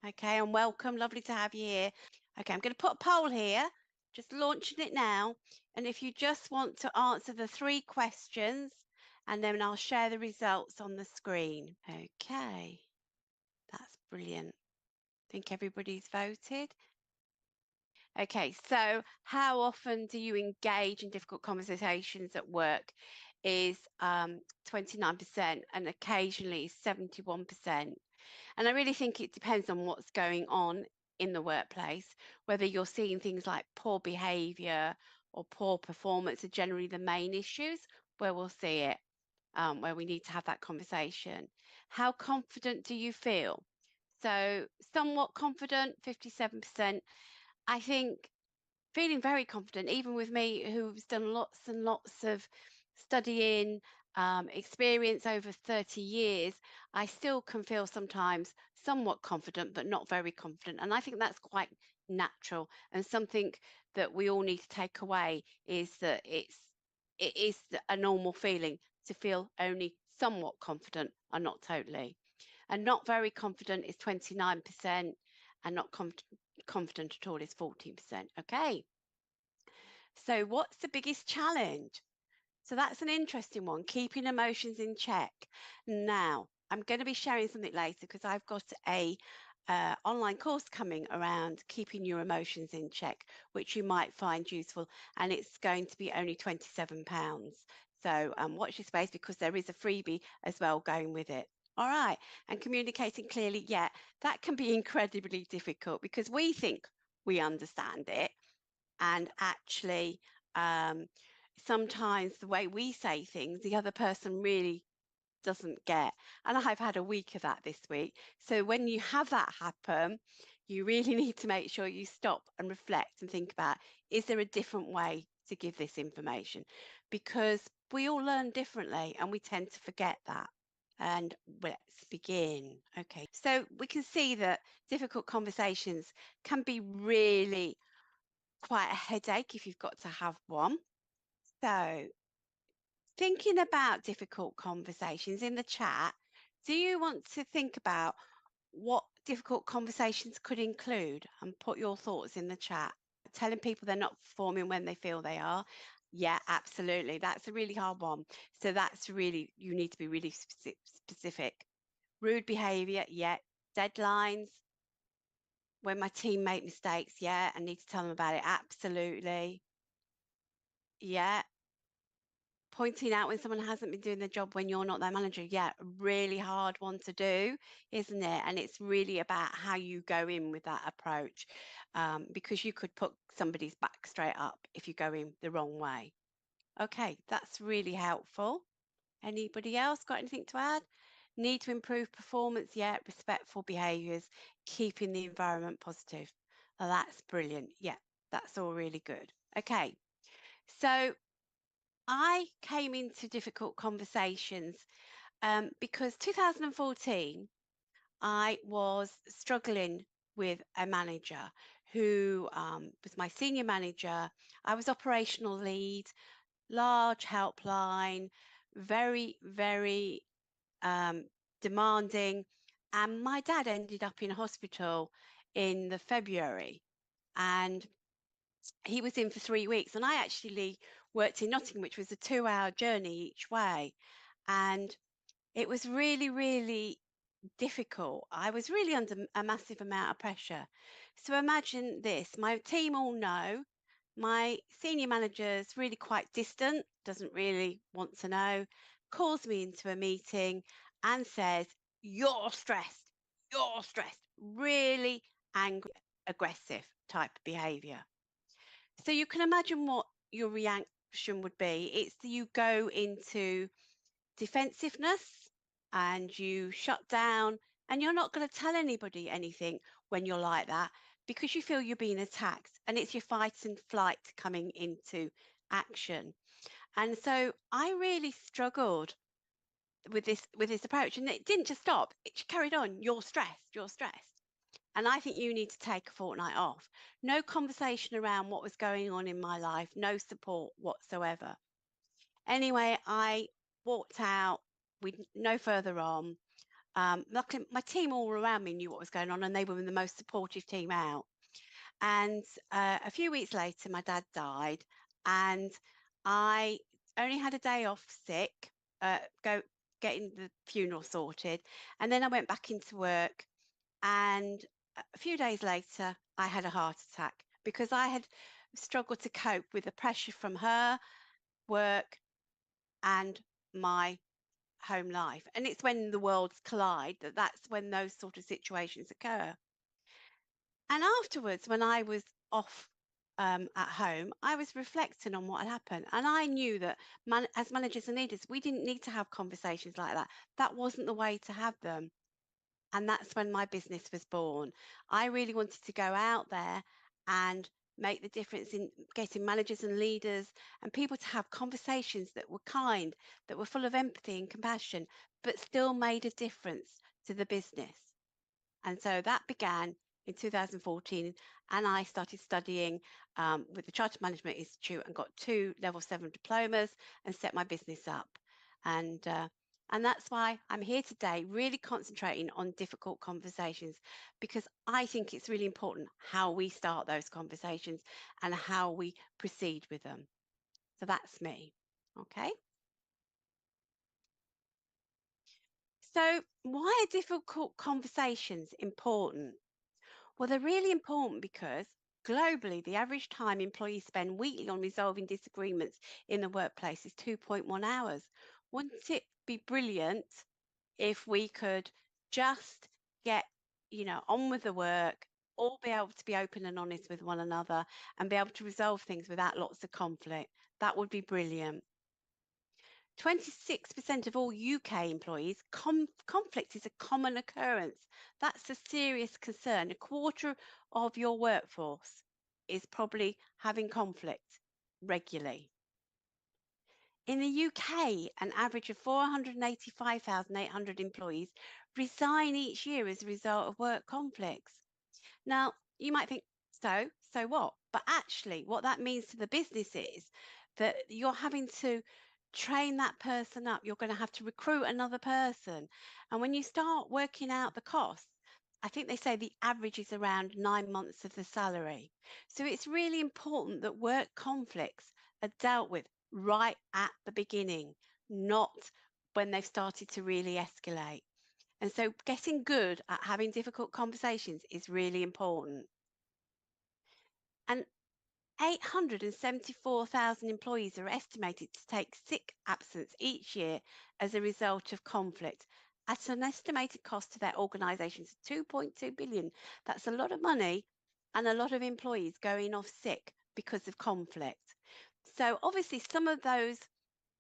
Okay, and welcome. Lovely to have you here. Okay, I'm going to put a poll here, just launching it now. And if you just want to answer the three questions, and then I'll share the results on the screen. Okay, that's brilliant. I think everybody's voted. Okay, so how often do you engage in difficult conversations at work? Is 29% and occasionally 71%. And I really think it depends on what's going on in the workplace, whether you're seeing things like poor behavior or poor performance are generally the main issues where we'll see it, where we need to have that conversation. How confident do you feel? So, somewhat confident, 57%. I think feeling very confident, even with me who's done lots and lots of studying, experience over 30 years, I still can feel sometimes somewhat confident, but not very confident. And I think that's quite natural and something that we all need to take away is that it is a normal feeling to feel only somewhat confident and not totally. And not very confident is 29%, and not confident at all is 14%. Okay. So, what's the biggest challenge? So, that's an interesting one, keeping emotions in check. Now, I'm going to be sharing something later because I've got a online course coming around keeping your emotions in check, which you might find useful, and it's going to be only £27. So, watch your space because there is a freebie as well going with it. All right, and communicating clearly, yeah, that can be incredibly difficult because we think we understand it, and actually um, sometimes the way we say things the other person really doesn't get, and I've had a week of that this week. So when you have that happen, you really need to make sure you stop and reflect and think about, is there a different way to give this information, because we all learn differently and we tend to forget that. And let's begin. Okay, so we can see that difficult conversations can be really quite a headache if you've got to have one. So, thinking about difficult conversations in the chat, do you want to think about what difficult conversations could include and put your thoughts in the chat? Telling people they're not performing when they feel they are. Yeah, absolutely. That's a really hard one. So, that's really, you need to be really specific. Rude behavior, yeah. Deadlines, when my team make mistakes, yeah, I need to tell them about it. Absolutely. Yeah, pointing out when someone hasn't been doing their job when you're not their manager, yeah, a really hard one to do, isn't it? And it's really about how you go in with that approach, because you could put somebody's back straight up if you go in the wrong way. Okay, that's really helpful. Anybody else got anything to add? Need to improve performance, yeah, respectful behaviours, keeping the environment positive. Well, that's brilliant. Yeah, that's all really good. Okay, so I came into difficult conversations because 2014, I was struggling with a manager who was my senior manager. I was operational lead, large helpline, very, very um, demanding. And my dad ended up in hospital in the February. And he was in for 3 weeks, and I actually worked in Nottingham, which was a 2-hour journey each way. And it was really, really difficult. I was really under a massive amount of pressure. So imagine this, my team all know my senior manager's really quite distant, doesn't really want to know, calls me into a meeting and says, "You're stressed, you're stressed," really angry, aggressive type of behavior. So you can imagine what your reaction would be. It's that you go into defensiveness and you shut down, and you're not going to tell anybody anything when you're like that because you feel you're being attacked, and it's your fight and flight coming into action. And so I really struggled with this approach, and it didn't just stop, it carried on. You're stressed, you're stressed. And I think you need to take a fortnight off. No conversation around what was going on in my life, no support whatsoever. Anyway, I walked out with no further on. luckily my team all around me knew what was going on, and they were the most supportive team out. And a few weeks later, my dad died, and I only had a day off sick, go getting the funeral sorted, and then I went back into work. And a few days later, I had a heart attack because I had struggled to cope with the pressure from her work and my home life. And it's when the worlds collide that's when those sort of situations occur. And afterwards, when I was off at home, I was reflecting on what had happened. And I knew that as managers and leaders, we didn't need to have conversations like that. That wasn't the way to have them. And that's when my business was born. I really wanted to go out there and make the difference in getting managers and leaders and people to have conversations that were kind, that were full of empathy and compassion, but still made a difference to the business. And so that began in 2014, and I started studying with the Chartered Management Institute and got 2 level 7 diplomas and set my business up. And uh, and that's why I'm here today, really concentrating on difficult conversations, because I think it's really important how we start those conversations and how we proceed with them. So that's me. Okay. So why are difficult conversations important? Well, they're really important because globally, the average time employees spend weekly on resolving disagreements in the workplace is 2.1 hours. Wouldn't it be brilliant if we could just get, on with the work, all be able to be open and honest with one another and be able to resolve things without lots of conflict? That would be brilliant. 26% of all UK employees, conflict is a common occurrence. That's a serious concern. A quarter of your workforce is probably having conflict regularly. In the UK, an average of 485,800 employees resign each year as a result of work conflicts. Now, you might think, so what? But actually, what that means to the business is that you're having to train that person up. You're going to have to recruit another person. And when you start working out the costs, I think they say the average is around 9 months of the salary. So it's really important that work conflicts are dealt with right at the beginning, not when they've started to really escalate. And so getting good at having difficult conversations is really important. And 874,000 employees are estimated to take sick absence each year as a result of conflict at an estimated cost to their organisations of 2.2 billion. That's a lot of money and a lot of employees going off sick because of conflict. So obviously some of those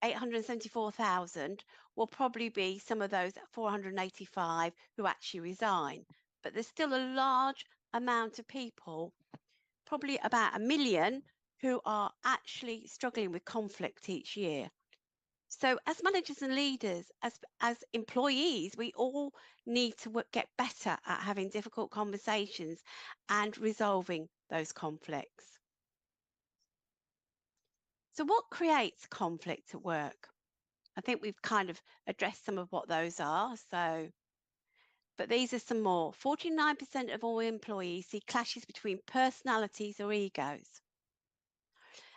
874,000 will probably be some of those 485 who actually resign. But there's still a large amount of people, probably about 1 million, who are actually struggling with conflict each year. So as managers and leaders, as employees, we all need to get better at having difficult conversations and resolving those conflicts. So what creates conflict at work? I think we've kind of addressed some of what those are. But these are some more. 49% of all employees see clashes between personalities or egos.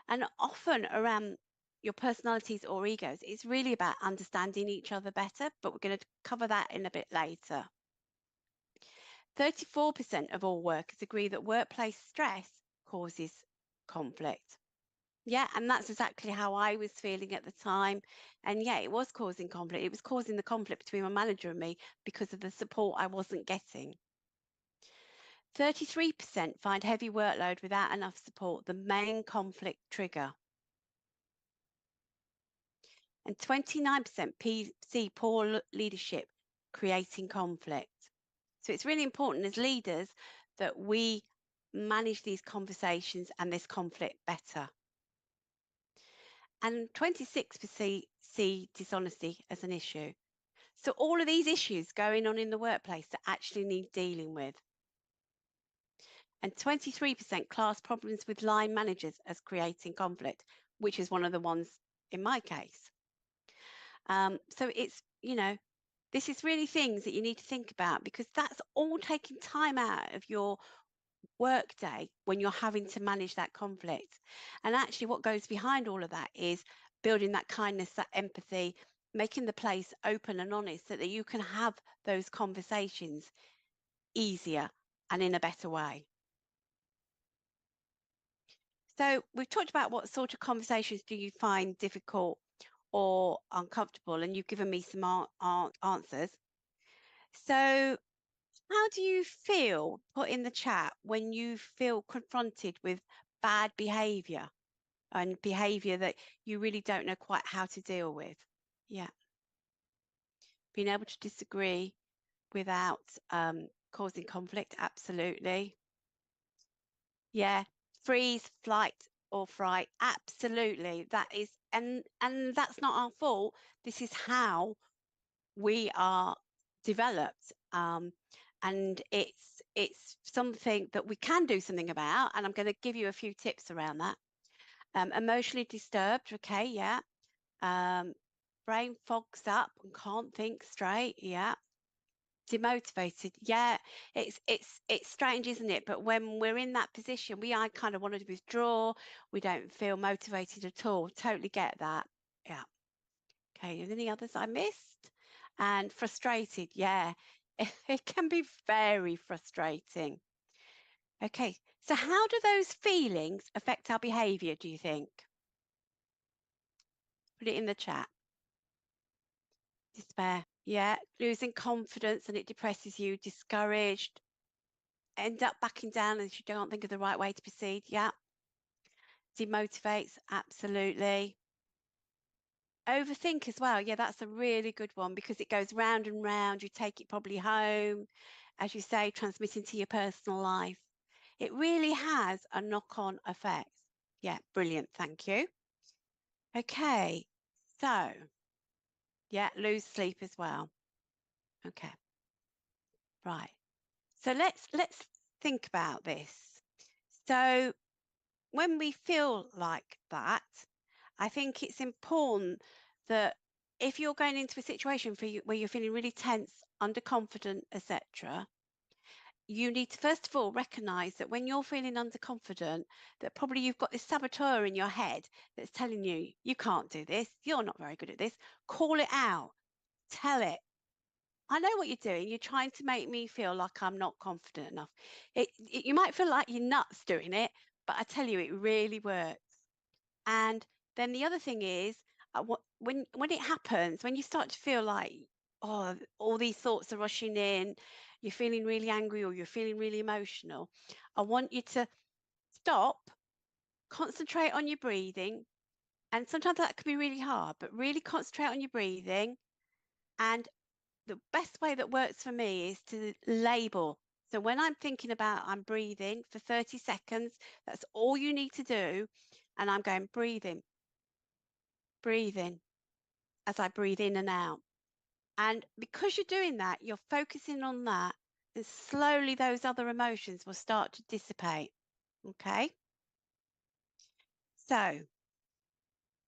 And often around your personalities or egos, it's really about understanding each other better, but we're going to cover that in a bit later. 34% of all workers agree that workplace stress causes conflict. Yeah, and that's exactly how I was feeling at the time. And yeah, it was causing conflict. It was causing the conflict between my manager and me because of the support I wasn't getting. 33% find heavy workload without enough support the main conflict trigger. And 29% see poor leadership creating conflict. So it's really important as leaders that we manage these conversations and this conflict better. And 26% see dishonesty as an issue. So all of these issues going on in the workplace that actually need dealing with. And 23% class problems with line managers as creating conflict, which is one of the ones in my case. So it's, This is really things that you need to think about, because that's all taking time out of your work day when you're having to manage that conflict. And actually, what goes behind all of that is building that kindness, that empathy, making the place open and honest so that you can have those conversations easier and in a better way. So we've talked about what sort of conversations do you find difficult or uncomfortable, and you've given me some answers. So how do you feel, put in the chat, when you feel confronted with bad behavior and behavior that you really don't know quite how to deal with? Yeah. Being able to disagree without causing conflict, absolutely. Yeah. Freeze, flight, or fright, absolutely. That is, and that's not our fault. This is how we are developed, and it's something that we can do something about, and I'm going to give you a few tips around that. Emotionally disturbed, okay, yeah. Brain fogs up and can't think straight, yeah. Demotivated, yeah. It's strange, isn't it? But when we're in that position, I kind of want to withdraw. We don't feel motivated at all. Totally get that. Yeah. Okay, any others I missed? And frustrated, yeah. It can be very frustrating. Okay, so how do those feelings affect our behavior, do you think? Put it in the chat. Despair, yeah. Losing confidence and it depresses you, discouraged, end up backing down as you don't think of the right way to proceed, yeah. Demotivates, absolutely. Overthink as well. Yeah, that's a really good one, because it goes round and round. You take it probably home, as you say, transmitting to your personal life. It really has a knock-on effect. Yeah, brilliant. Thank you. Okay, so yeah, lose sleep as well. Okay, right. So let's think about this. So when we feel like that, I think it's important that if you're going into a situation where you're feeling really tense, underconfident, etc., you need to first of all recognize that when you're feeling underconfident, that probably you've got this saboteur in your head that's telling you, you can't do this, you're not very good at this. Call it out, tell it. I know what you're doing. You're trying to make me feel like I'm not confident enough. You might feel like you're nuts doing it, but I tell you, it really works. And then the other thing is, when it happens, when you start to feel like, oh, all these thoughts are rushing in, you're feeling really angry or you're feeling really emotional, I want you to stop, concentrate on your breathing. And sometimes that can be really hard, but really concentrate on your breathing. And the best way that works for me is to label. So when I'm thinking about, I'm breathing for 30 seconds, that's all you need to do. And I'm going breathing, breathing, as I breathe in and out. And because you're doing that, you're focusing on that, and slowly those other emotions will start to dissipate. Okay. So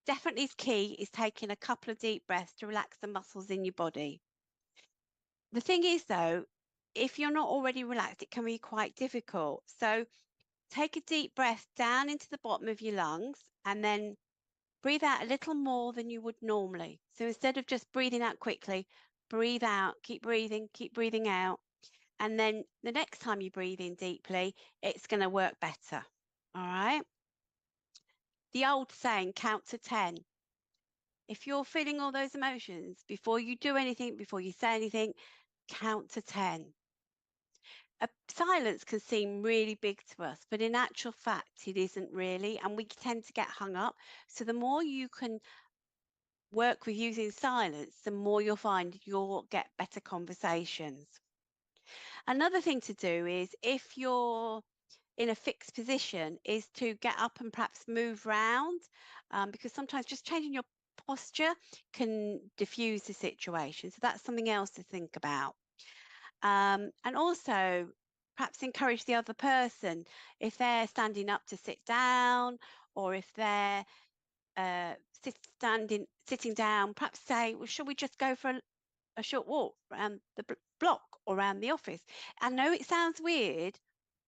definitely key is taking a couple of deep breaths to relax the muscles in your body. The thing is, though, if you're not already relaxed, it can be quite difficult. So take a deep breath down into the bottom of your lungs, and then breathe out a little more than you would normally. So instead of just breathing out quickly, breathe out, keep breathing out. And then the next time you breathe in deeply, it's going to work better. All right. The old saying, count to 10. If you're feeling all those emotions, before you do anything, before you say anything, count to 10. Silence can seem really big to us, but in actual fact, it isn't really. And we tend to get hung up. So the more you can work with using silence, the more you'll find you'll get better conversations. Another thing to do is, if you're in a fixed position, is to get up and perhaps move round, because sometimes just changing your posture can diffuse the situation. So that's something else to think about. And also perhaps encourage the other person, if they're standing up, to sit down, or if they're sitting down, perhaps say, well, shall we just go for a short walk around the block or around the office. I know it sounds weird,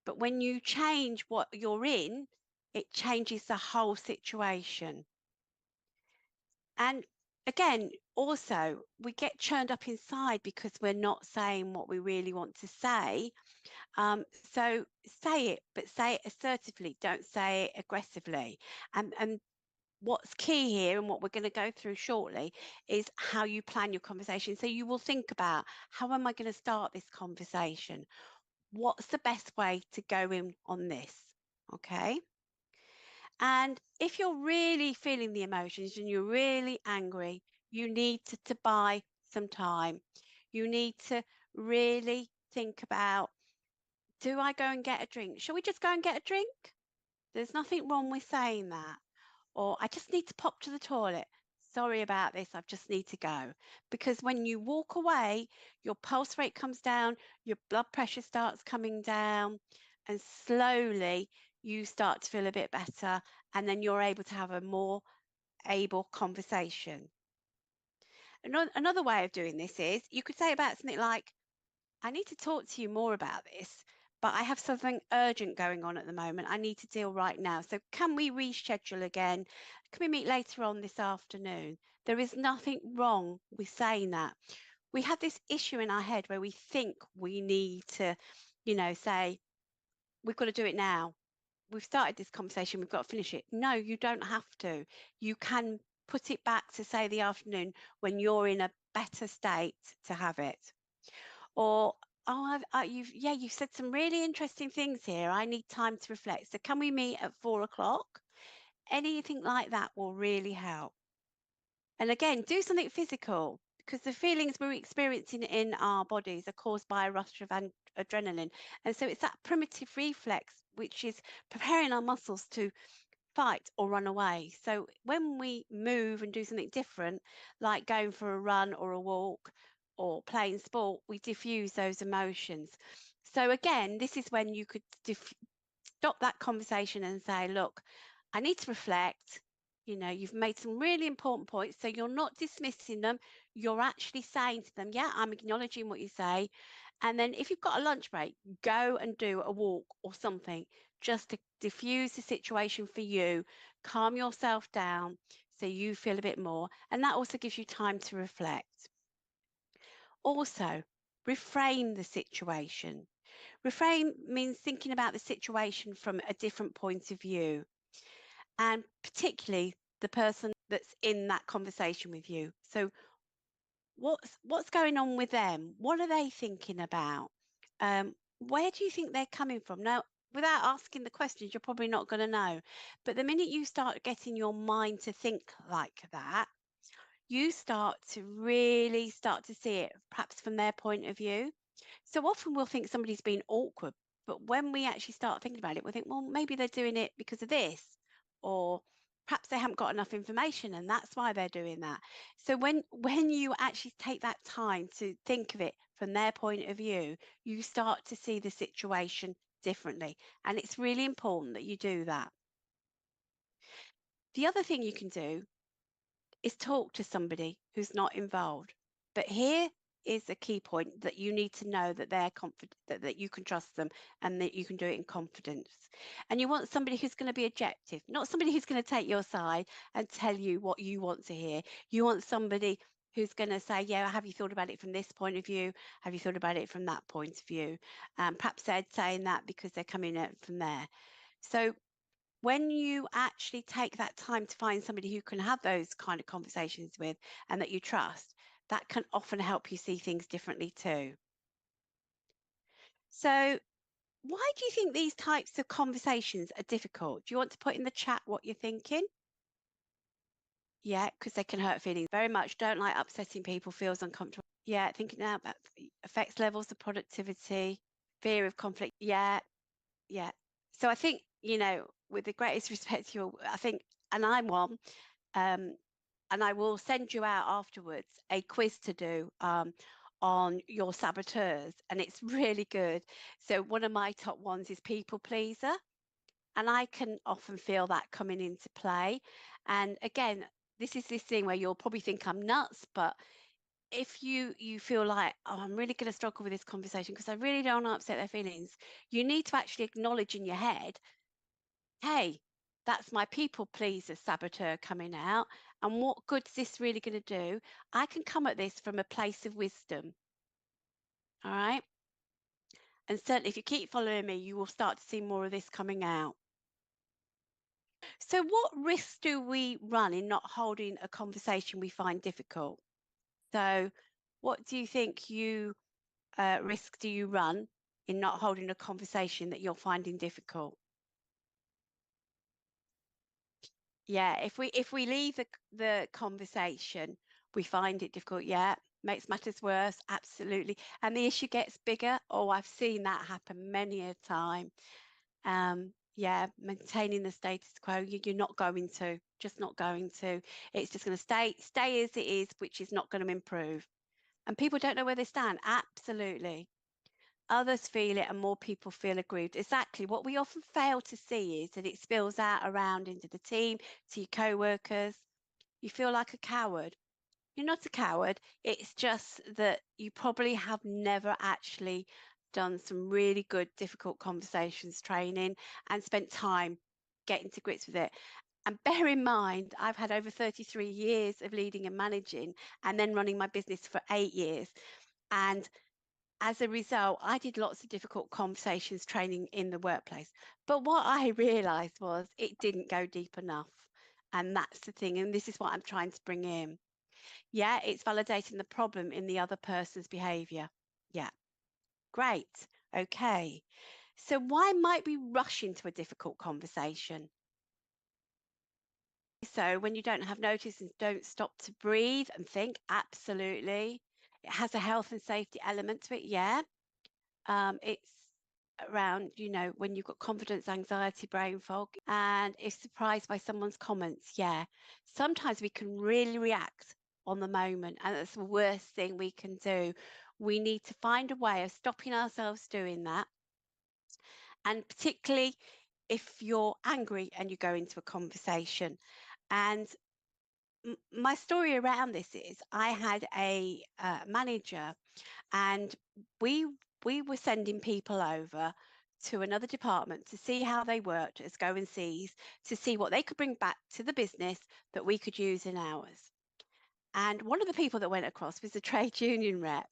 but when you change what you're in, it changes the whole situation. And again, also, we get churned up inside because we're not saying what we really want to say. So say it, but say it assertively. Don't say it aggressively. And what's key here, and what we're going to go through shortly, is how you plan your conversation. So you will think about, how am I going to start this conversation? What's the best way to go in on this? Okay. And if you're really feeling the emotions and you're really angry, you need to buy some time. You need to really think about, do I go and get a drink? Shall we just go and get a drink? There's nothing wrong with saying that. Or I just need to pop to the toilet. Sorry about this, I just need to go. Because when you walk away, your pulse rate comes down, your blood pressure starts coming down, and slowly you start to feel a bit better, and then you're able to have a more able conversation. Another way of doing this is, you could say about something like, I need to talk to you more about this, but I have something urgent going on at the moment. I need to deal right now. So can we reschedule again? Can we meet later on this afternoon? There is nothing wrong with saying that. We have this issue in our head where we think we need to, say, we've got to do it now. We've started this conversation, we've got to finish it. No, you don't have to. You can put it back to, say, the afternoon when you're in a better state to have it. Or, oh, you've said some really interesting things here. I need time to reflect. So can we meet at 4 o'clock? Anything like that will really help. And again, do something physical, because the feelings we're experiencing in our bodies are caused by a rush of adrenaline. And so it's that primitive reflex, which is preparing our muscles to fight or run away. So when we move and do something different, like going for a run or a walk or playing sport, we diffuse those emotions. So again, this is when you could stop that conversation and say, look, I need to reflect. You've made some really important points. So you're not dismissing them. You're actually saying to them, yeah, I'm acknowledging what you say. And then if you've got a lunch break, go and do a walk or something, just to diffuse the situation for you, calm yourself down so you feel a bit more. And that also gives you time to reflect. Also, reframe the situation. Reframe means thinking about the situation from a different point of view, and particularly the person that's in that conversation with you. So what's going on with them? What are they thinking about? Where do you think they're coming from? Now, without asking the questions, you're probably not going to know. But the minute you start getting your mind to think like that, you start to really start to see it perhaps from their point of view. So often we'll think somebody's been awkward, but when we actually start thinking about it, we'll think, well, maybe they're doing it because of this, or perhaps they haven't got enough information and that's why they're doing that. So when you actually take that time to think of it from their point of view, you start to see the situation differently. And it's really important that you do that. The other thing you can do is talk to somebody who's not involved. But here is a key point, that you need to know that they're confident, that you can trust them and that you can do it in confidence. And you want somebody who's going to be objective, not somebody who's going to take your side and tell you what you want to hear. You want somebody who's going to say, yeah, have you thought about it from this point of view? Have you thought about it from that point of view? Perhaps they're saying that because they're coming at from there. So when you actually take that time to find somebody who can have those kind of conversations with and that you trust, that can often help you see things differently too. So, why do you think these types of conversations are difficult? Do you want to put in the chat what you're thinking? Yeah, because they can hurt feelings very much. Don't like upsetting people, feels uncomfortable. Yeah, thinking now about affects levels of productivity, fear of conflict. Yeah, yeah. So I think, with the greatest respect to you, I think, and I'm one, um, and I will send you out afterwards a quiz to do on your saboteurs, and it's really good. So one of my top ones is people pleaser, and I can often feel that coming into play. And again, this is this thing where you'll probably think I'm nuts, but if you feel like, oh, I'm really going to struggle with this conversation because I really don't want to upset their feelings, you need to actually acknowledge in your head, hey, that's my people pleaser saboteur coming out. And what good's this really going to do? I can come at this from a place of wisdom. All right. And certainly if you keep following me, you will start to see more of this coming out. So what risks do we run in not holding a conversation we find difficult? So what do you think risk do you run in not holding a conversation that you're finding difficult? Yeah, if we leave the conversation, we find it difficult. Yeah, makes matters worse. Absolutely. And the issue gets bigger. Oh, I've seen that happen many a time. Yeah, maintaining the status quo, you're not going to, just not going to. It's just going to stay as it is, which is not going to improve. And people don't know where they stand. Absolutely. Others feel it and more people feel aggrieved. Exactly. What we often fail to see is that it spills out around into the team, to your co-workers. You feel like a coward. You're not a coward. It's just that you probably have never actually done some really good, difficult conversations training and spent time getting to grips with it. And bear in mind, I've had over 33 years of leading and managing and then running my business for 8 years. And as a result, I did lots of difficult conversations training in the workplace. But what I realized was it didn't go deep enough. And that's the thing. And this is what I'm trying to bring in. Yeah, it's validating the problem in the other person's behavior. Yeah, great. Okay. So why might we rush into a difficult conversation? So when you don't have notice and don't stop to breathe and think, absolutely. It has a health and safety element to it. Yeah. It's around, when you've got confidence, anxiety, brain fog, and is surprised by someone's comments. Yeah. Sometimes we can really react on the moment, and that's the worst thing we can do. We need to find a way of stopping ourselves doing that. And particularly if you're angry and you go into a conversation. And my story around this is I had a manager, and we we were sending people over to another department to see how they worked as go and sees, to see what they could bring back to the business that we could use in ours. And one of the people that went across was a trade union rep.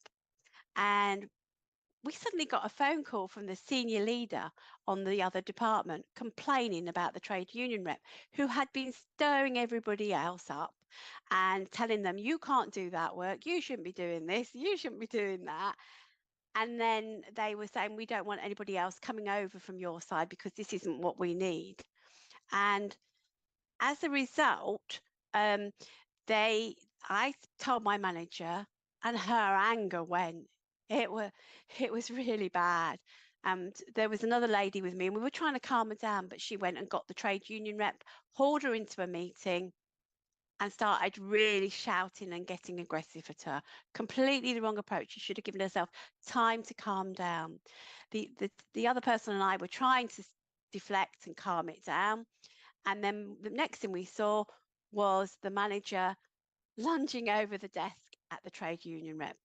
And we suddenly got a phone call from the senior leader on the other department complaining about the trade union rep, who had been stirring everybody else up and telling them, you can't do that work, you shouldn't be doing this, you shouldn't be doing that. And then they were saying, we don't want anybody else coming over from your side because this isn't what we need. And as a result, um, I told my manager, and her anger went. It was, it was really bad. And there was another lady with me, and we were trying to calm her down, but she went and got the trade union rep, hauled her into a meeting, and started really shouting and getting aggressive at her. Completely the wrong approach. She should have given herself time to calm down. The other person and I were trying to deflect and calm it down. And then the next thing we saw was the manager lunging over the desk at the trade union rep.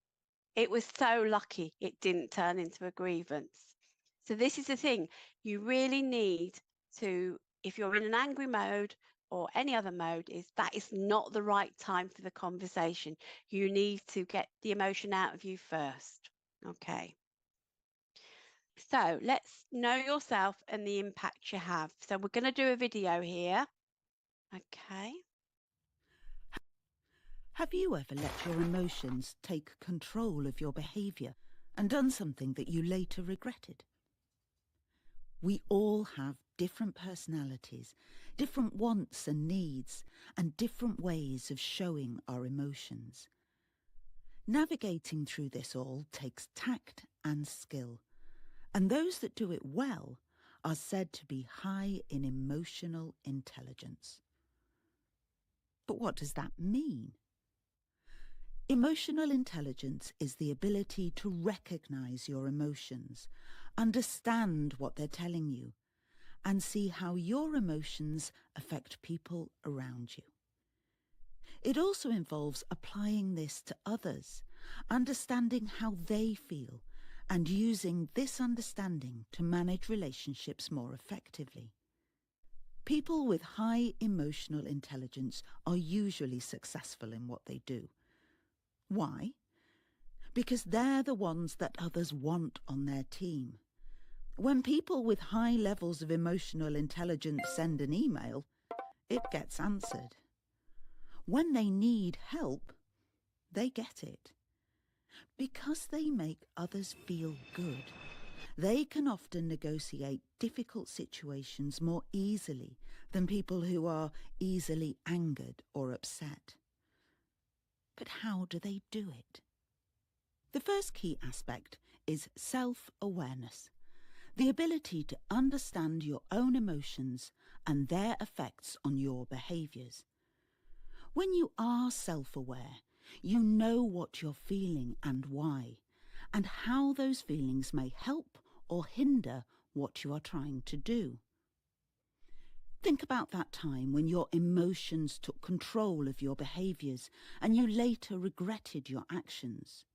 It was so lucky it didn't turn into a grievance. So this is the thing. You really need to, if you're in an angry mode or any other mode, is that is not the right time for the conversation. You need to get the emotion out of you first. Okay. So let's know yourself and the impact you have. So we're going to do a video here. Okay. Have you ever let your emotions take control of your behaviour and done something that you later regretted? We all have different personalities, different wants and needs, and different ways of showing our emotions. Navigating through this all takes tact and skill, and those that do it well are said to be high in emotional intelligence. But what does that mean? Emotional intelligence is the ability to recognize your emotions, understand what they're telling you, and see how your emotions affect people around you. It also involves applying this to others, understanding how they feel, and using this understanding to manage relationships more effectively. People with high emotional intelligence are usually successful in what they do. Why? Because they're the ones that others want on their team. When people with high levels of emotional intelligence send an email, it gets answered. When they need help, they get it. Because they make others feel good, they can often negotiate difficult situations more easily than people who are easily angered or upset. But how do they do it? The first key aspect is self-awareness, the ability to understand your own emotions and their effects on your behaviours. When you are self-aware, you know what you're feeling and why, and how those feelings may help or hinder what you are trying to do. Think about that time when your emotions took control of your behaviours and you later regretted your actions.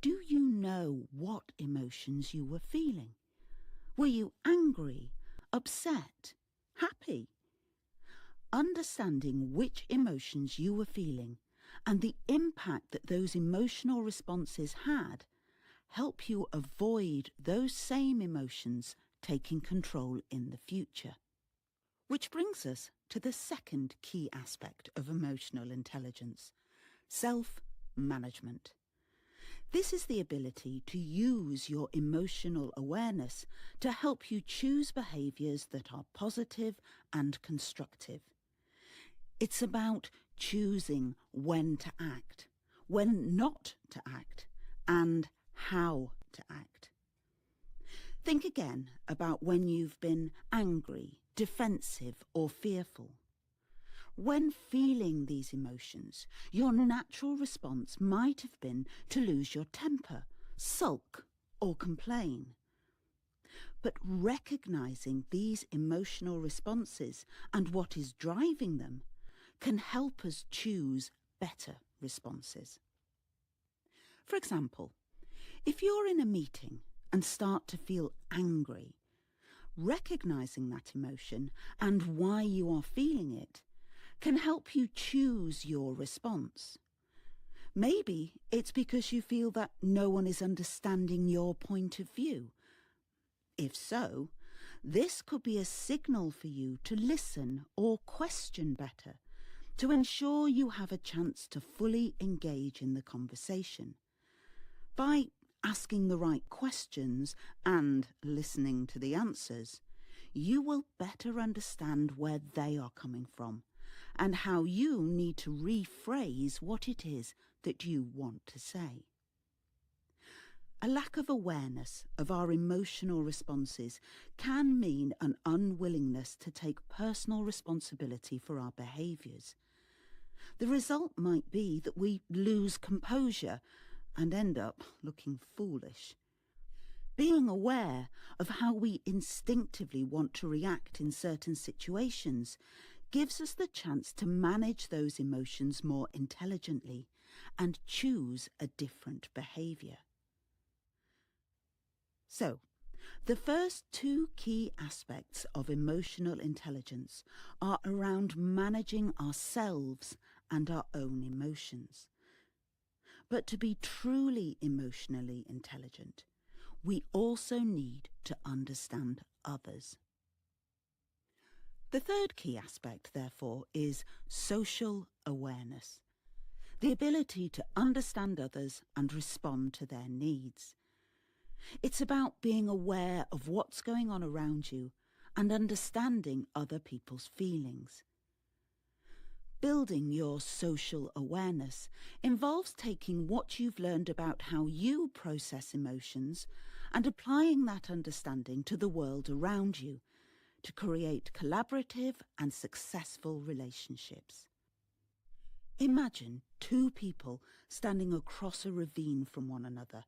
Do you know what emotions you were feeling? Were you angry, upset, happy? Understanding which emotions you were feeling and the impact that those emotional responses had help you avoid those same emotions taking control in the future. Which brings us to the second key aspect of emotional intelligence, self-management. This is the ability to use your emotional awareness to help you choose behaviours that are positive and constructive. It's about choosing when to act, when not to act, and how to act. Think again about when you've been angry, defensive, or fearful. When feeling these emotions, your natural response might have been to lose your temper, sulk, or complain. But recognising these emotional responses and what is driving them can help us choose better responses. For example, if you're in a meeting and start to feel angry, recognising that emotion and why you are feeling it can help you choose your response. Maybe it's because you feel that no one is understanding your point of view. If so, this could be a signal for you to listen or question better, to ensure you have a chance to fully engage in the conversation. By asking the right questions and listening to the answers, you will better understand where they are coming from and how you need to rephrase what it is that you want to say. A lack of awareness of our emotional responses can mean an unwillingness to take personal responsibility for our behaviours. The result might be that we lose composure and end up looking foolish. Being aware of how we instinctively want to react in certain situations gives us the chance to manage those emotions more intelligently and choose a different behaviour. So, the first two key aspects of emotional intelligence are around managing ourselves and our own emotions. But to be truly emotionally intelligent, we also need to understand others. The third key aspect, therefore, is social awareness, the ability to understand others and respond to their needs. It's about being aware of what's going on around you and understanding other people's feelings. Building your social awareness involves taking what you've learned about how you process emotions and applying that understanding to the world around you to create collaborative and successful relationships. Imagine two people standing across a ravine from one another,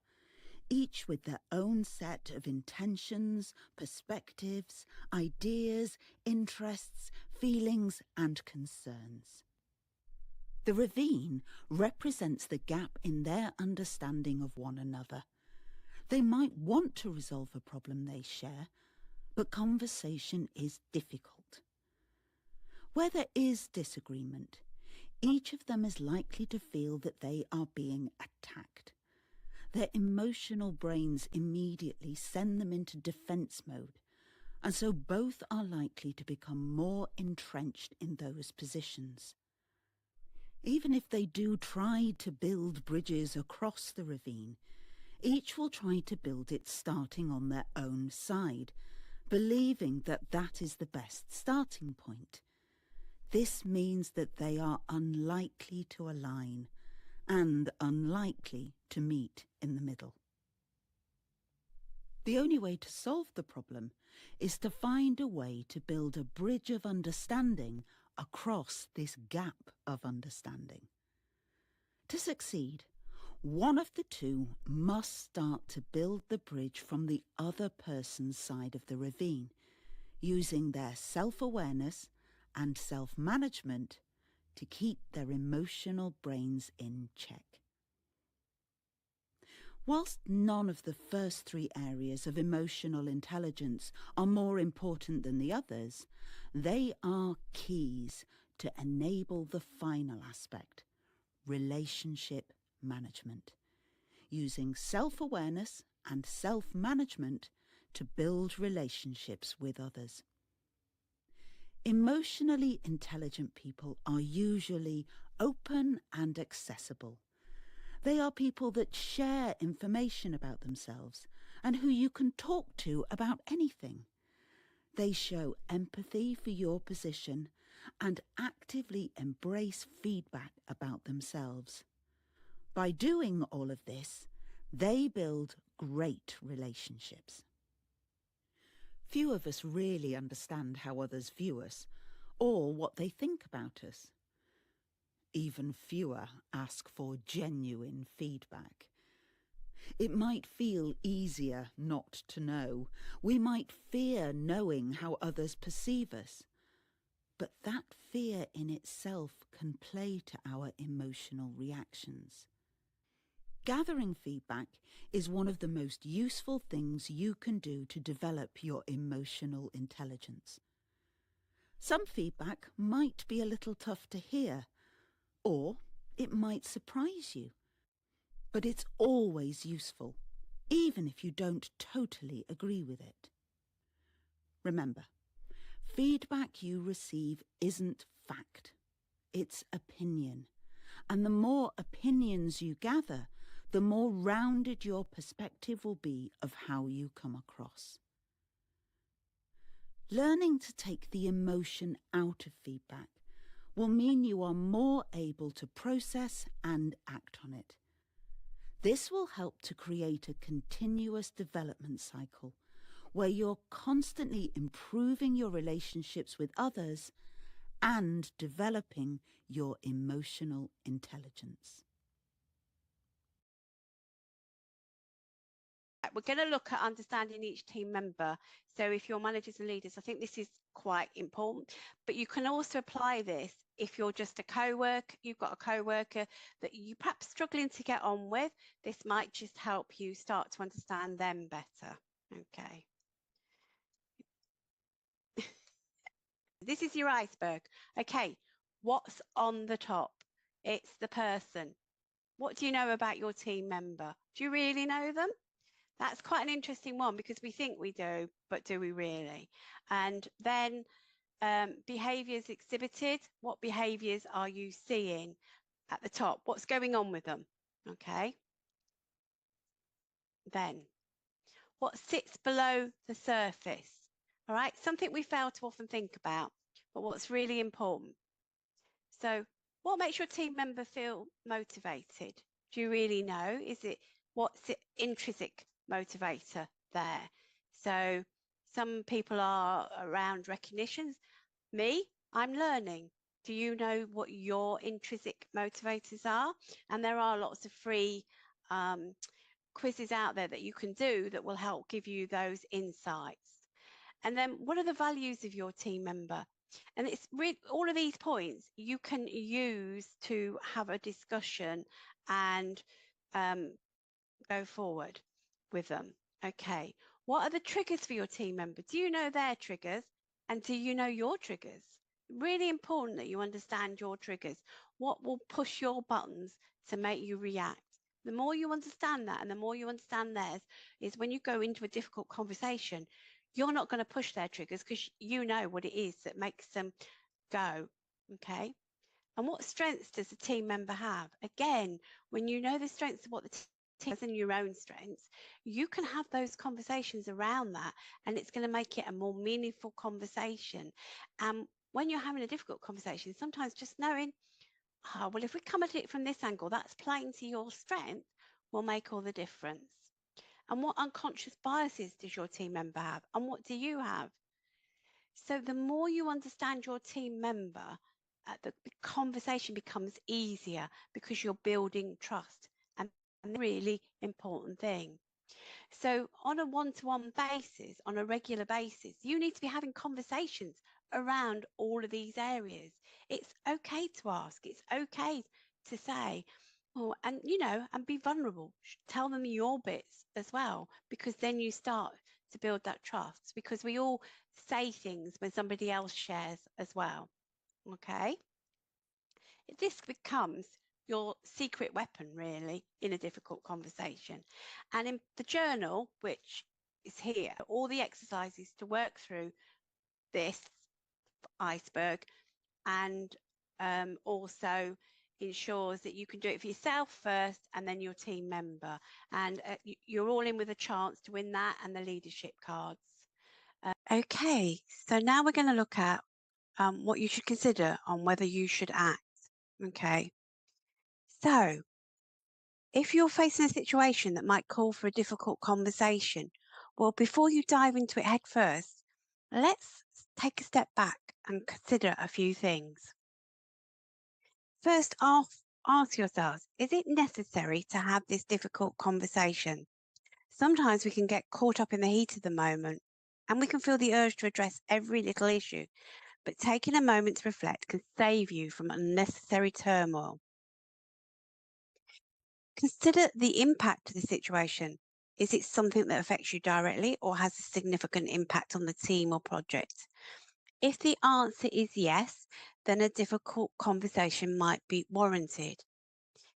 each with their own set of intentions, perspectives, ideas, interests, feelings, and concerns. The ravine represents the gap in their understanding of one another. They might want to resolve a problem they share, but conversation is difficult. Where there is disagreement, each of them is likely to feel that they are being attacked. Their emotional brains immediately send them into defense mode, and so both are likely to become more entrenched in those positions. Even if they do try to build bridges across the ravine, each will try to build it starting on their own side, believing that that is the best starting point. This means that they are unlikely to align and unlikely to meet in the middle. The only way to solve the problem is to find a way to build a bridge of understanding across this gap of understanding. To succeed, one of the two must start to build the bridge from the other person's side of the ravine, using their self-awareness and self-management to keep their emotional brains in check. Whilst none of the first three areas of emotional intelligence are more important than the others, they are keys to enable the final aspect, relationship management, using self-awareness and self-management to build relationships with others. Emotionally intelligent people are usually open and accessible. They are people that share information about themselves and who you can talk to about anything. They show empathy for your position and actively embrace feedback about themselves. By doing all of this, they build great relationships. Few of us really understand how others view us or what they think about us. Even fewer ask for genuine feedback. It might feel easier not to know. We might fear knowing how others perceive us. But that fear in itself can play to our emotional reactions. Gathering feedback is one of the most useful things you can do to develop your emotional intelligence. Some feedback might be a little tough to hear, or it might surprise you. But it's always useful, even if you don't totally agree with it. Remember, feedback you receive isn't fact, it's opinion. And the more opinions you gather, the more rounded your perspective will be of how you come across. Learning to take the emotion out of feedback will mean you are more able to process and act on it. This will help to create a continuous development cycle where you're constantly improving your relationships with others and developing your emotional intelligence. We're going to look at understanding each team member. So if you're managers and leaders, I think this is quite important, but you can also apply this if you're just a co-worker, you've got a co-worker that you're perhaps struggling to get on with. This might just help you start to understand them better. Okay. This is your iceberg. Okay, what's on the top? It's the person. What do you know about your team member? Do you really know them? That's quite an interesting one because we think we do, but do we really? And then behaviours exhibited. What behaviours are you seeing at the top? What's going on with them? Okay. Then what sits below the surface? All right, something we fail to often think about, but what's really important. So what makes your team member feel motivated? Do you really know? Is it what's the intrinsic motivator there? So some people are around recognitions. Me, I'm learning. Do you know what your intrinsic motivators are? And there are lots of free quizzes out there that you can do that will help give you those insights. And then what are the values of your team member? And it's really all of these points you can use to have a discussion and go forward with them. Okay. What are the triggers for your team member? Do you know their triggers? And do you know your triggers? Really important that you understand your triggers. What will push your buttons to make you react? The more you understand that and the more you understand theirs is when you go into a difficult conversation, you're not going to push their triggers because you know what it is that makes them go. Okay. And what strengths does a team member have? Again, when you know the strengths of what the team has and your own strengths, you can have those conversations around that, and it's going to make it a more meaningful conversation. And when you're having a difficult conversation, sometimes just knowing, oh, well, if we come at it from this angle, that's playing to your strength, will make all the difference. And what unconscious biases does your team member have? And what do you have? So the more you understand your team member, the conversation becomes easier because you're building trust. And a really important thing. So on a one-to-one basis, on a regular basis, you need to be having conversations around all of these areas. It's okay to ask. It's okay to say, oh, and and be vulnerable. Tell them your bits as well, because then you start to build that trust, because we all say things when somebody else shares as well. Okay. This becomes your secret weapon, really, in a difficult conversation. And in the journal, which is here, all the exercises to work through this iceberg, and also ensures that you can do it for yourself first and then your team member. And you're all in with a chance to win that and the leadership cards. Okay, so now we're going to look at what you should consider on whether you should act. Okay, so if you're facing a situation that might call for a difficult conversation, well, before you dive into it head first, let's take a step back and consider a few things. First, ask yourselves, is it necessary to have this difficult conversation? Sometimes we can get caught up in the heat of the moment and we can feel the urge to address every little issue, but taking a moment to reflect can save you from unnecessary turmoil. Consider the impact of the situation. Is it something that affects you directly or has a significant impact on the team or project? If the answer is yes, then a difficult conversation might be warranted.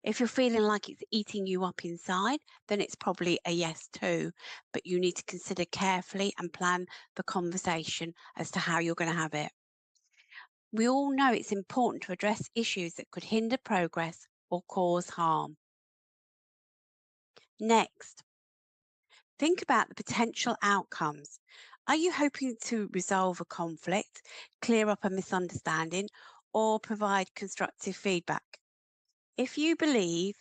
If you're feeling like it's eating you up inside, then it's probably a yes too. But you need to consider carefully and plan the conversation as to how you're going to have it. We all know it's important to address issues that could hinder progress or cause harm. Next, think about the potential outcomes. Are you hoping to resolve a conflict, clear up a misunderstanding, or provide constructive feedback? If you believe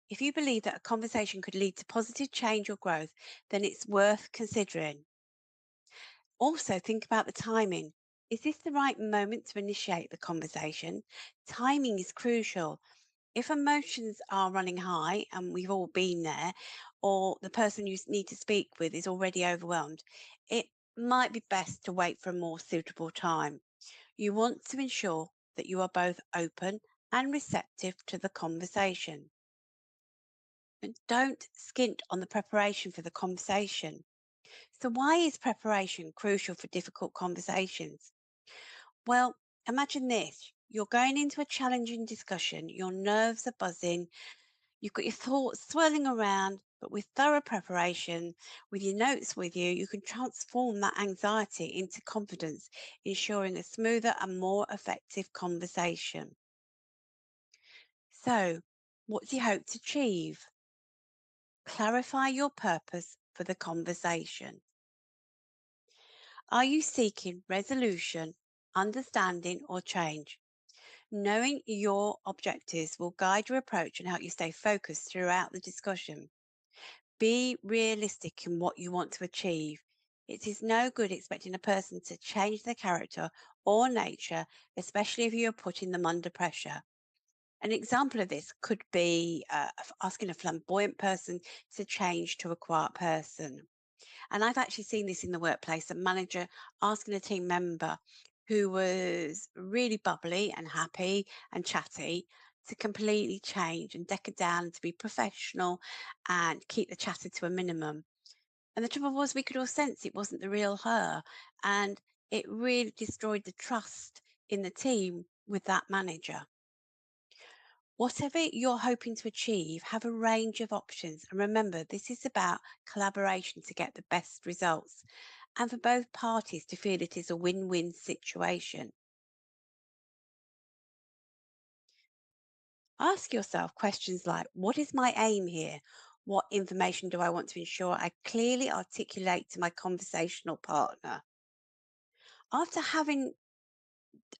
that a conversation could lead to positive change or growth, then it's worth considering. Also, think about the timing. Is this the right moment to initiate the conversation? Timing is crucial. If emotions are running high, and we've all been there, or the person you need to speak with is already overwhelmed, it might be best to wait for a more suitable time. You want to ensure that you are both open and receptive to the conversation. And don't skint on the preparation for the conversation. So, why is preparation crucial for difficult conversations? Well, imagine this. You're going into a challenging discussion, your nerves are buzzing, you've got your thoughts swirling around, but with thorough preparation, with your notes with you, you can transform that anxiety into confidence, ensuring a smoother and more effective conversation. So, what do you hope to achieve? Clarify your purpose for the conversation. Are you seeking resolution, understanding, or change? Knowing your objectives will guide your approach and help you stay focused throughout the discussion. Be realistic in what you want to achieve. It is no good expecting a person to change their character or nature, especially if you're putting them under pressure. An example of this could be asking a flamboyant person to change to a quiet person. And I've actually seen this in the workplace, a manager asking a team member who was really bubbly and happy and chatty to completely change and deck it down to be professional and keep the chatter to a minimum. And the trouble was, we could all sense it wasn't the real her. And it really destroyed the trust in the team with that manager. Whatever you're hoping to achieve, have a range of options. And remember, this is about collaboration to get the best results and for both parties to feel it is a win win situation. Ask yourself questions like, what is my aim here? What information do I want to ensure I clearly articulate to my conversational partner? After having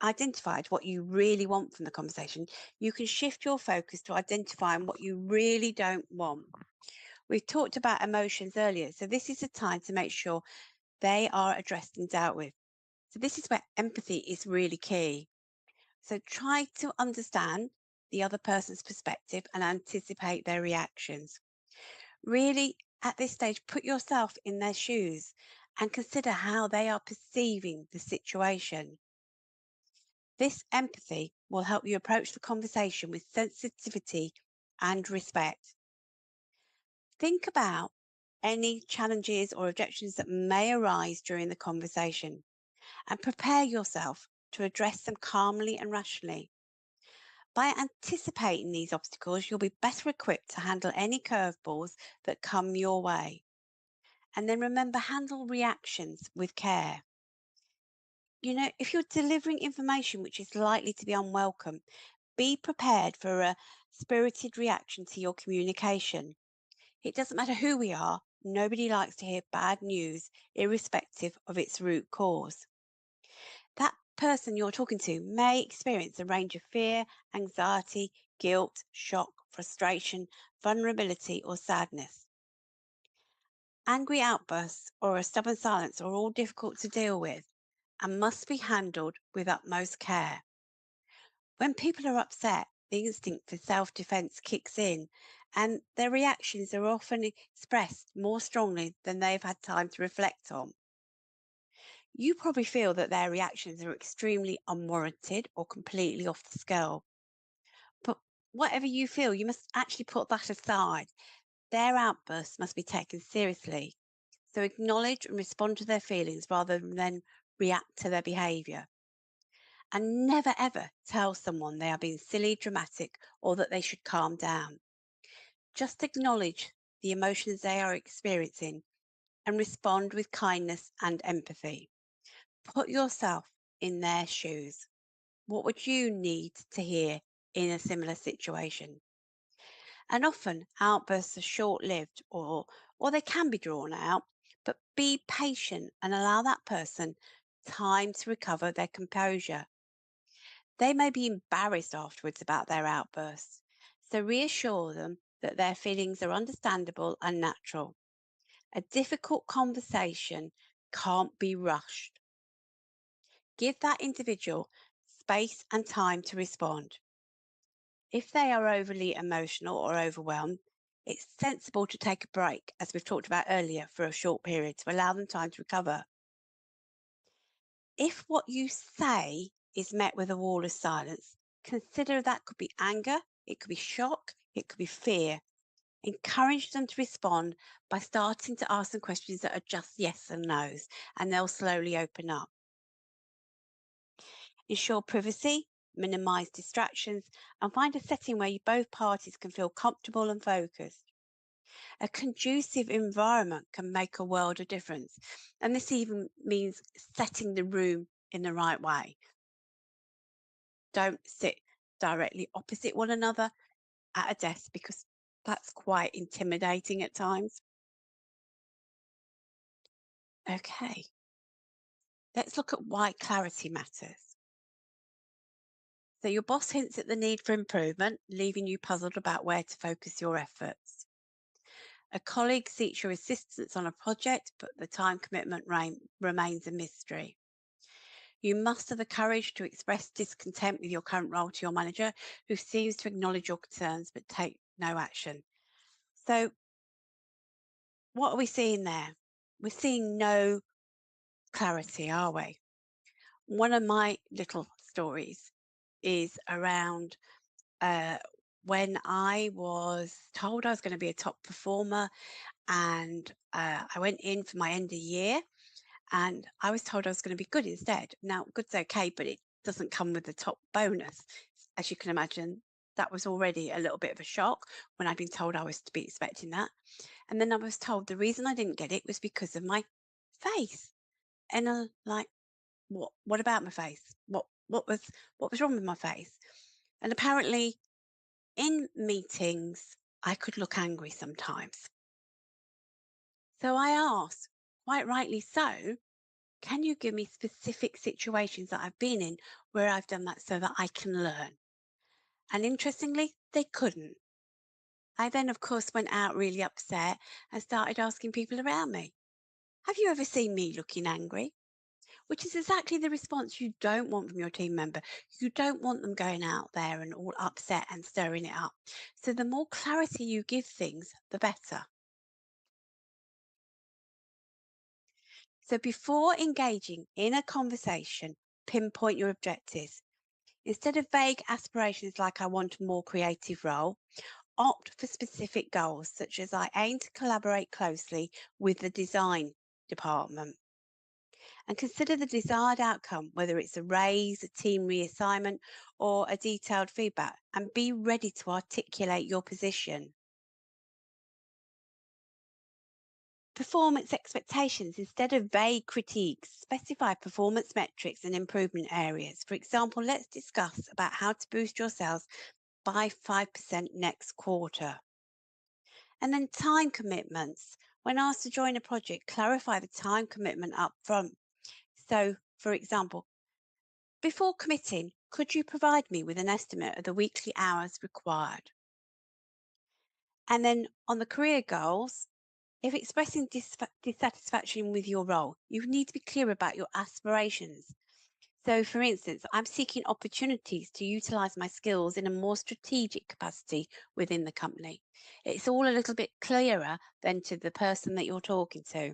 identified what you really want from the conversation, you can shift your focus to identifying what you really don't want. We've talked about emotions earlier, so this is a time to make sure they are addressed and dealt with. So, this is where empathy is really key. So, try to understand the other person's perspective and anticipate their reactions. Really, at this stage, put yourself in their shoes and consider how they are perceiving the situation. This empathy will help you approach the conversation with sensitivity and respect. Think about any challenges or objections that may arise during the conversation and prepare yourself to address them calmly and rationally. By anticipating these obstacles, you'll be better equipped to handle any curveballs that come your way. And then remember, handle reactions with care. If you're delivering information which is likely to be unwelcome, be prepared for a spirited reaction to your communication. It doesn't matter who we are, nobody likes to hear bad news, irrespective of its root cause. That person you're talking to may experience a range of fear, anxiety, guilt, shock, frustration, vulnerability, or sadness. Angry outbursts or a stubborn silence are all difficult to deal with and must be handled with utmost care. When people are upset, the instinct for self defense kicks in, and their reactions are often expressed more strongly than they've had time to reflect on. You probably feel that their reactions are extremely unwarranted or completely off the scale. But whatever you feel, you must actually put that aside. Their outbursts must be taken seriously. So acknowledge and respond to their feelings rather than react to their behaviour. And never ever tell someone they are being silly, dramatic, or that they should calm down. Just acknowledge the emotions they are experiencing and respond with kindness and empathy. Put yourself in their shoes. What would you need to hear in a similar situation? And often outbursts are short lived or they can be drawn out, but be patient and allow that person time to recover their composure. They may be embarrassed afterwards about their outbursts, so reassure them that their feelings are understandable and natural. A difficult conversation can't be rushed. Give that individual space and time to respond. If they are overly emotional or overwhelmed, it's sensible to take a break, as we've talked about earlier, for a short period to allow them time to recover. If what you say is met with a wall of silence, consider that could be anger, it could be shock, it could be fear. Encourage them to respond by starting to ask them questions that are just yes and no's, and they'll slowly open up. Ensure privacy, minimize distractions, and find a setting where both parties can feel comfortable and focused. A conducive environment can make a world of difference, and this even means setting the room in the right way. Don't sit directly opposite one another at a desk because that's quite intimidating at times. Okay, let's look at why clarity matters. So, your boss hints at the need for improvement, leaving you puzzled about where to focus your efforts. A colleague seeks your assistance on a project, but the time commitment remains a mystery. You must have the courage to express discontent with your current role to your manager, who seems to acknowledge your concerns but take no action. So, what are we seeing there? We're seeing no clarity, are we? one of my little stories is around uh, when I was told I was going to be a top performer, and I went in for my end of year, and I was told I was going to be good instead. Now, good's okay, but it doesn't come with the top bonus. As you can imagine, that was already a little bit of a shock when I'd been told I was to be expecting that. And then I was told the reason I didn't get it was because of my face. And like, what about my face? What was wrong with my face? And apparently in meetings I could look angry sometimes. So I asked, quite rightly so, can you give me specific situations that I've been in where I've done that so that I can learn? And interestingly, they couldn't. I then, of course, went out really upset and started asking people around me, have you ever seen me looking angry? Which is exactly the response you don't want from your team member. You don't want them going out there and all upset and stirring it up. So the more clarity you give things, the better. So before engaging in a conversation, pinpoint your objectives. Instead of vague aspirations like I want a more creative role, opt for specific goals such as I aim to collaborate closely with the design department. And consider the desired outcome, whether it's a raise, a team reassignment, or a detailed feedback, and be ready to articulate your position. Performance expectations, instead of vague critiques, specify performance metrics and improvement areas. For example, let's discuss about how to boost your sales by 5% next quarter. And then time commitments. When asked to join a project, clarify the time commitment up front. So, for example, before committing, could you provide me with an estimate of the weekly hours required? And then on the career goals, if expressing dissatisfaction with your role, you need to be clear about your aspirations. So, for instance, I'm seeking opportunities to utilize my skills in a more strategic capacity within the company. It's all a little bit clearer than to the person that you're talking to.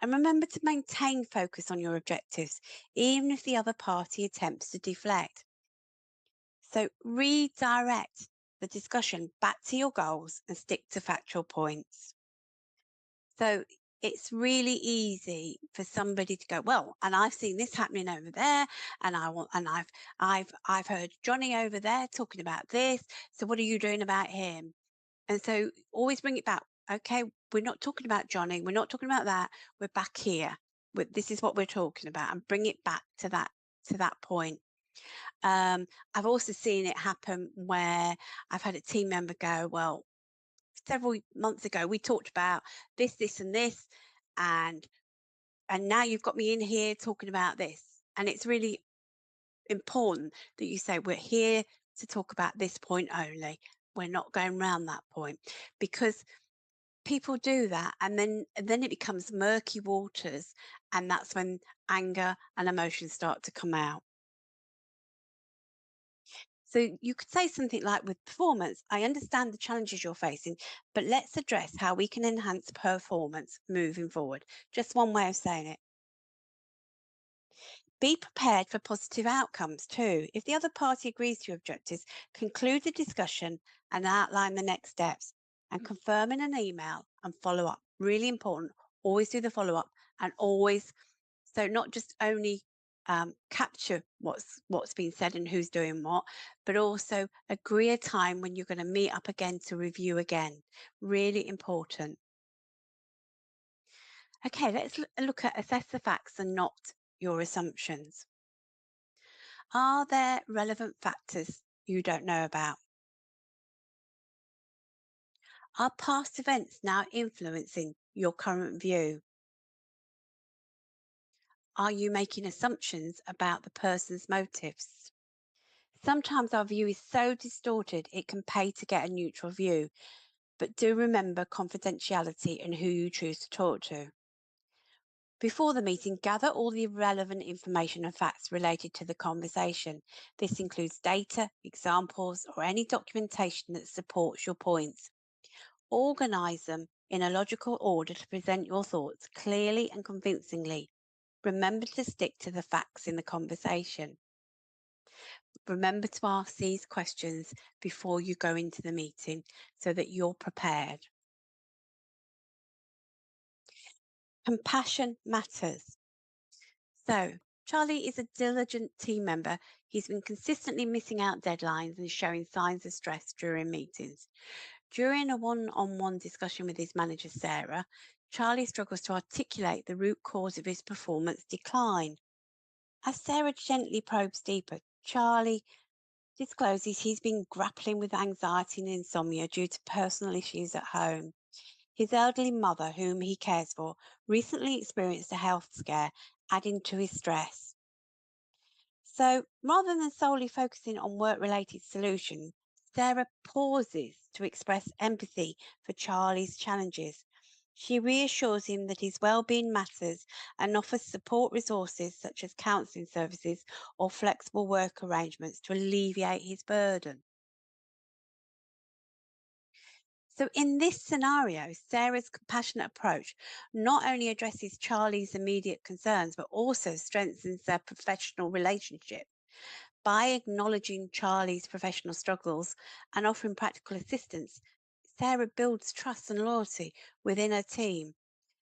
And remember to maintain focus on your objectives, even if the other party attempts to deflect. So redirect the discussion back to your goals and stick to factual points. So it's really easy for somebody to go, well, and I've seen this happening over there, and I've heard Johnny over there talking about this. So what are you doing about him? And so always bring it back. Okay, we're not talking about Johnny. We're not talking about that. We're back here. This is what we're talking about, and bring it back to that point. I've also seen it happen where I've had a team member go, well, several months ago we talked about this, and this, and now you've got me in here talking about this. And it's really important that you say we're here to talk about this point only. We're not going round that point, because people do that, and then it becomes murky waters, and that's when anger and emotions start to come out. So you could say something like, with performance, I understand the challenges you're facing, but let's address how we can enhance performance moving forward. Just one way of saying it. Be prepared for positive outcomes too. If the other party agrees to your objectives, conclude the discussion and outline the next steps, and confirm in an email and follow up. Really important. Always do the follow up, and always, so not just only capture what's been said and who's doing what, but also agree a time when you're going to meet up again to review again. Really important. Okay, let's look at assess the facts and not your assumptions. Are there relevant factors you don't know about? Are past events now influencing your current view? Are you making assumptions about the person's motives? Sometimes our view is so distorted it can pay to get a neutral view, but do remember confidentiality and who you choose to talk to. Before the meeting, gather all the relevant information and facts related to the conversation. This includes data, examples, or any documentation that supports your points. Organise them in a logical order to present your thoughts clearly and convincingly. Remember to stick to the facts in the conversation. Remember to ask these questions before you go into the meeting so that you're prepared. Compassion matters. So, Charlie is a diligent team member. He's been consistently missing out deadlines and showing signs of stress during meetings. During a one-on-one discussion with his manager, Sarah, Charlie struggles to articulate the root cause of his performance decline. As Sarah gently probes deeper, Charlie discloses he's been grappling with anxiety and insomnia due to personal issues at home. His elderly mother, whom he cares for, recently experienced a health scare, adding to his stress. So rather than solely focusing on work related solutions, Sarah pauses to express empathy for Charlie's challenges. She reassures him that his well-being matters and offers support resources such as counselling services or flexible work arrangements to alleviate his burden. So, in this scenario, Sarah's compassionate approach not only addresses Charlie's immediate concerns, but also strengthens their professional relationship. By acknowledging Charlie's professional struggles and offering practical assistance, Sarah builds trust and loyalty within her team.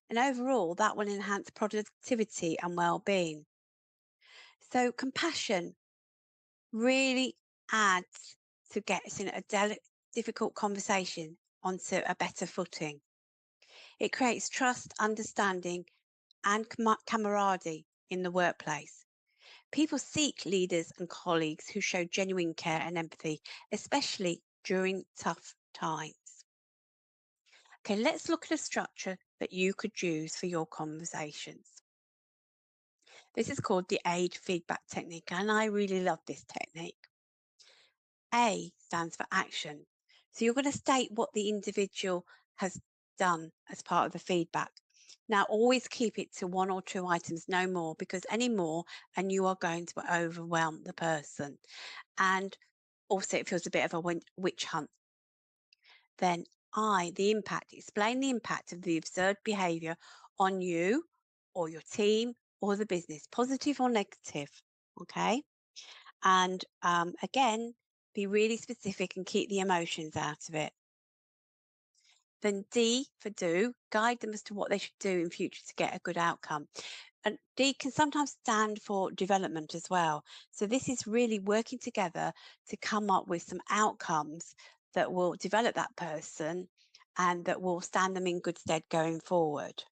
And overall, that will enhance productivity and well-being. So compassion really adds to getting a difficult conversation onto a better footing. It creates trust, understanding, and camaraderie in the workplace. People seek leaders and colleagues who show genuine care and empathy, especially during tough times. Okay, let's look at a structure that you could use for your conversations. This is called the AID feedback technique, and I really love this technique. A stands for action. So you're going to state what the individual has done as part of the feedback. Now, always keep it to one or two items, no more, because any more and you are going to overwhelm the person. And also, it feels a bit of a witch hunt. Then, I, the impact, explain the impact of the observed behavior on you or your team or the business, positive or negative. Okay. And again, be really specific and keep the emotions out of it. Then D for do, guide them as to what they should do in future to get a good outcome. And D can sometimes stand for development as well. So this is really working together to come up with some outcomes that will develop that person and that will stand them in good stead going forward.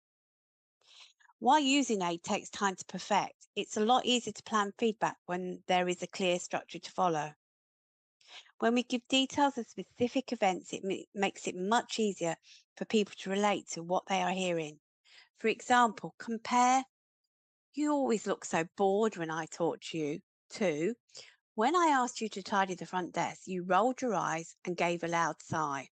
While using aid takes time to perfect, it's a lot easier to plan feedback when there is a clear structure to follow. When we give details of specific events, it makes it much easier for people to relate to what they are hearing. For example, compare, "You always look so bored when I talk to you," to, "When I asked you to tidy the front desk, you rolled your eyes and gave a loud sigh."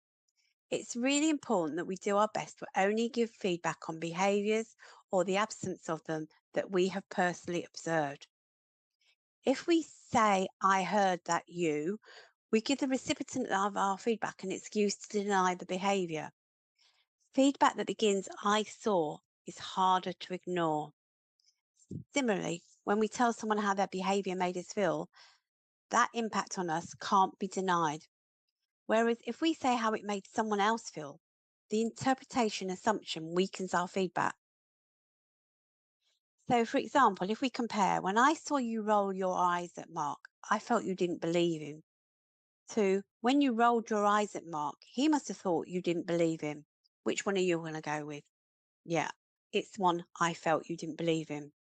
It's really important that we do our best to only give feedback on behaviours or the absence of them that we have personally observed. If we say, "I heard that you," we give the recipient of our feedback an excuse to deny the behaviour. Feedback that begins, "I saw," is harder to ignore. Similarly, when we tell someone how their behaviour made us feel, that impact on us can't be denied. Whereas if we say how it made someone else feel, the interpretation assumption weakens our feedback. So, for example, if we compare, "When I saw you roll your eyes at Mark, I felt you didn't believe him," to, "When you rolled your eyes at Mark, he must have thought you didn't believe him." Which one are you going to go with? Yeah, it's one, "I felt you didn't believe him."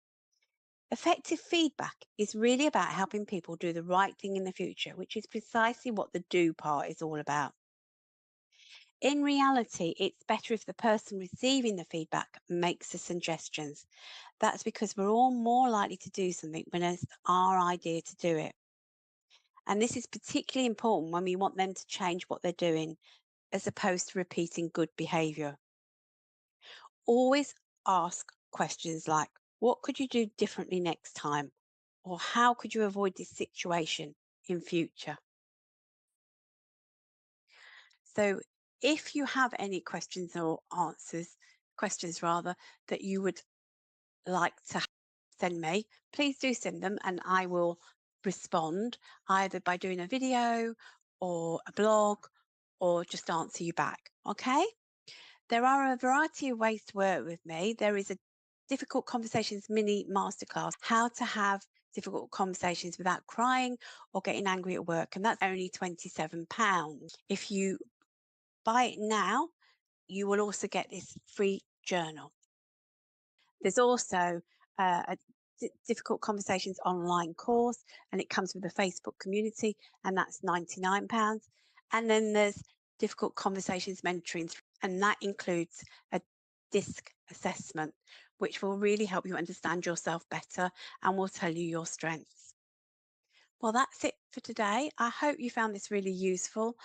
Effective feedback is really about helping people do the right thing in the future, which is precisely what the do part is all about. In reality, it's better if the person receiving the feedback makes the suggestions. That's because we're all more likely to do something when it's our idea to do it. And this is particularly important when we want them to change what they're doing as opposed to repeating good behaviour. Always ask questions like, "What could you do differently next time?" Or "How could you avoid this situation in future?" So if you have any questions or questions rather, that you would like to send me, please do send them and I will respond either by doing a video or a blog or just answer you back. Okay? There are a variety of ways to work with me. There is a difficult conversations mini masterclass, how to have difficult conversations without crying or getting angry at work. And that's only £27. If you buy it now, you will also get this free journal. There's also a difficult conversations online course, and it comes with a Facebook community, and that's £99. And then there's difficult conversations mentoring, and that includes a disc assessment, which will really help you understand yourself better and will tell you your strengths. Well, that's it for today. I hope you found this really useful.